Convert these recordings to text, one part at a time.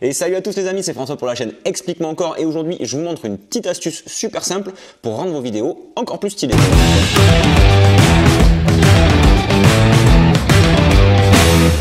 Et salut à tous les amis, c'est François pour la chaîne Explique-moi encore et aujourd'hui je vous montre une petite astuce super simple pour rendre vos vidéos encore plus stylées.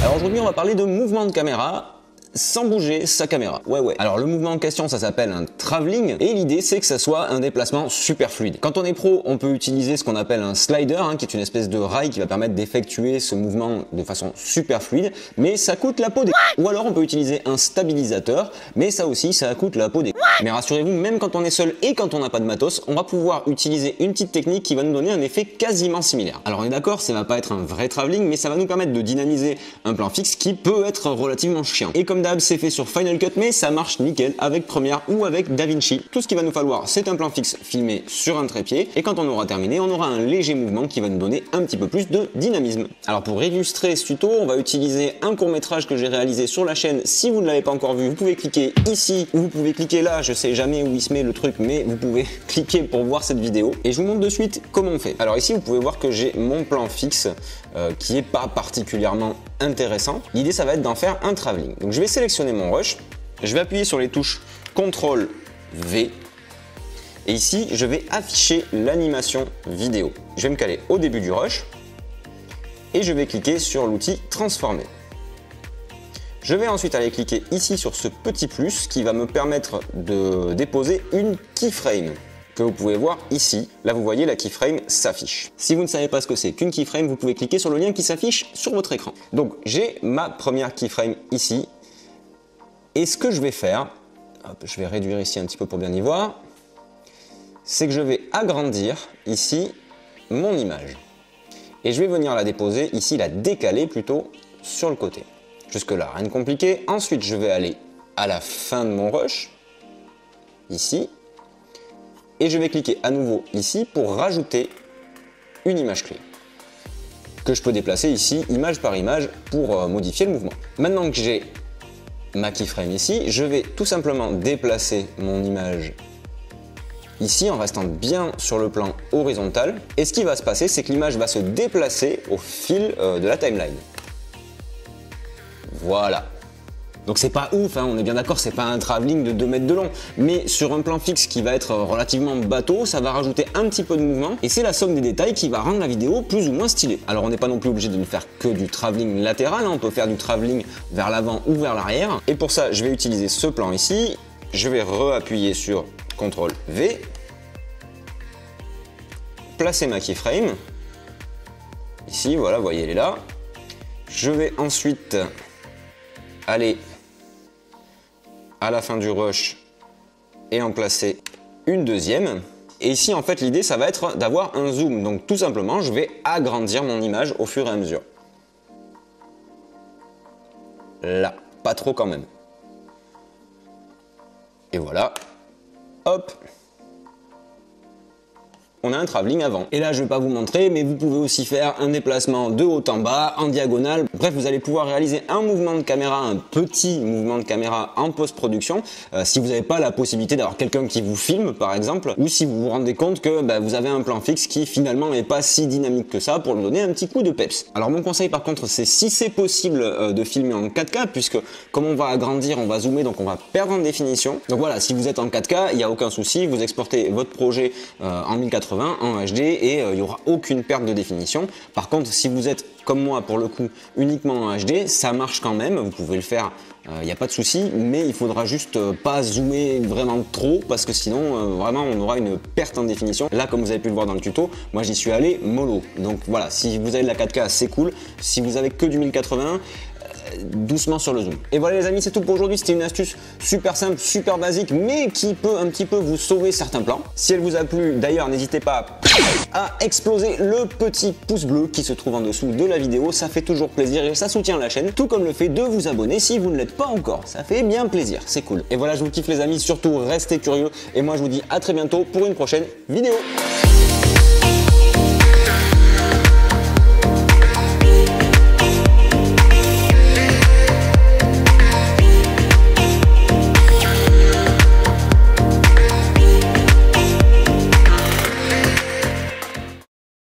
Alors aujourd'hui on va parler de mouvement de caméra sans bouger sa caméra. Ouais. Alors le mouvement en question ça s'appelle un travelling et l'idée c'est que ça soit un déplacement super fluide. Quand on est pro on peut utiliser ce qu'on appelle un slider qui est une espèce de rail qui va permettre d'effectuer ce mouvement de façon super fluide, mais ça coûte la peau des... Ou alors on peut utiliser un stabilisateur, mais ça aussi ça coûte la peau des... Mais rassurez-vous, même quand on est seul et quand on n'a pas de matos, on va pouvoir utiliser une petite technique qui va nous donner un effet quasiment similaire. Alors on est d'accord, ça va pas être un vrai travelling, mais ça va nous permettre de dynamiser un plan fixe qui peut être relativement chiant. Et comme d'hab, c'est fait sur Final Cut, mais ça marche nickel avec Premiere ou avec DaVinci. Tout ce qu'il va nous falloir, c'est un plan fixe filmé sur un trépied, et quand on aura terminé, on aura un léger mouvement qui va nous donner un petit peu plus de dynamisme. Alors pour illustrer ce tuto, on va utiliser un court-métrage que j'ai réalisé sur la chaîne. Si vous ne l'avez pas encore vu, vous pouvez cliquer ici, ou vous pouvez cliquer là, je sais jamais où il se met le truc, mais vous pouvez cliquer pour voir cette vidéo. Et je vous montre de suite comment on fait. Alors ici, vous pouvez voir que j'ai mon plan fixe qui est pas particulièrement intéressant. L'idée, ça va être d'en faire un travelling. Donc je vais sélectionner mon rush, je vais appuyer sur les touches CTRL V, et ici, je vais afficher l'animation vidéo. Je vais me caler au début du rush, et je vais cliquer sur l'outil transformer. Je vais ensuite aller cliquer ici sur ce petit plus qui va me permettre de déposer une keyframe que vous pouvez voir ici. Là, vous voyez, la keyframe s'affiche. Si vous ne savez pas ce que c'est qu'une keyframe, vous pouvez cliquer sur le lien qui s'affiche sur votre écran. Donc, j'ai ma première keyframe ici. Et ce que je vais faire, hop, je vais réduire ici un petit peu pour bien y voir, c'est que je vais agrandir ici mon image. Et je vais venir la déposer ici, la décaler plutôt sur le côté. Jusque là, rien de compliqué. Ensuite, je vais aller à la fin de mon rush, ici, et je vais cliquer à nouveau ici pour rajouter une image clé, que je peux déplacer ici, image par image, pour modifier le mouvement. Maintenant que j'ai ma keyframe ici, je vais tout simplement déplacer mon image ici en restant bien sur le plan horizontal. Et ce qui va se passer, c'est que l'image va se déplacer au fil de la timeline. Voilà. Donc c'est pas ouf, hein, on est bien d'accord, c'est pas un travelling de 2 mètres de long, mais sur un plan fixe qui va être relativement bateau, ça va rajouter un petit peu de mouvement, et c'est la somme des détails qui va rendre la vidéo plus ou moins stylée. Alors on n'est pas non plus obligé de ne faire que du travelling latéral, hein, on peut faire du travelling vers l'avant ou vers l'arrière, et pour ça je vais utiliser ce plan ici, je vais réappuyer sur CTRL V, placer ma keyframe, ici, voilà, vous voyez elle est là, je vais ensuite aller à la fin du rush et en placer une deuxième. Et ici, en fait, l'idée, ça va être d'avoir un zoom. Donc, tout simplement, je vais agrandir mon image au fur et à mesure. Là, pas trop quand même. Et voilà. Hop. On a un travelling avant. Et là, je vais pas vous montrer, mais vous pouvez aussi faire un déplacement de haut en bas, en diagonale. Bref, vous allez pouvoir réaliser un mouvement de caméra, un petit mouvement de caméra en post-production, si vous n'avez pas la possibilité d'avoir quelqu'un qui vous filme, par exemple, ou si vous vous rendez compte que vous avez un plan fixe qui finalement n'est pas si dynamique que ça, pour lui donner un petit coup de peps. Alors mon conseil par contre, c'est si c'est possible de filmer en 4K, puisque comme on va agrandir, on va zoomer, donc on va perdre en définition. Donc voilà, si vous êtes en 4K, il n'y a aucun souci, vous exportez votre projet en 1080 en HD et il n'y aura aucune perte de définition. Par contre, si vous êtes comme moi pour le coup uniquement en HD, ça marche quand même, vous pouvez le faire, il n'y a pas de souci, mais il faudra juste pas zoomer vraiment trop parce que sinon vraiment on aura une perte en définition. Là, comme vous avez pu le voir dans le tuto, moi j'y suis allé mollo. Donc voilà, si vous avez de la 4K, c'est cool. Si vous avez que du 1080, doucement sur le zoom. Et voilà les amis, c'est tout pour aujourd'hui. C'était une astuce super simple, super basique, mais qui peut un petit peu vous sauver certains plans. Si elle vous a plu, d'ailleurs, n'hésitez pas à exploser le petit pouce bleu qui se trouve en dessous de la vidéo. Ça fait toujours plaisir et ça soutient la chaîne, tout comme le fait de vous abonner si vous ne l'êtes pas encore. Ça fait bien plaisir, c'est cool. Et voilà, je vous kiffe les amis, surtout restez curieux. Et moi, je vous dis à très bientôt pour une prochaine vidéo.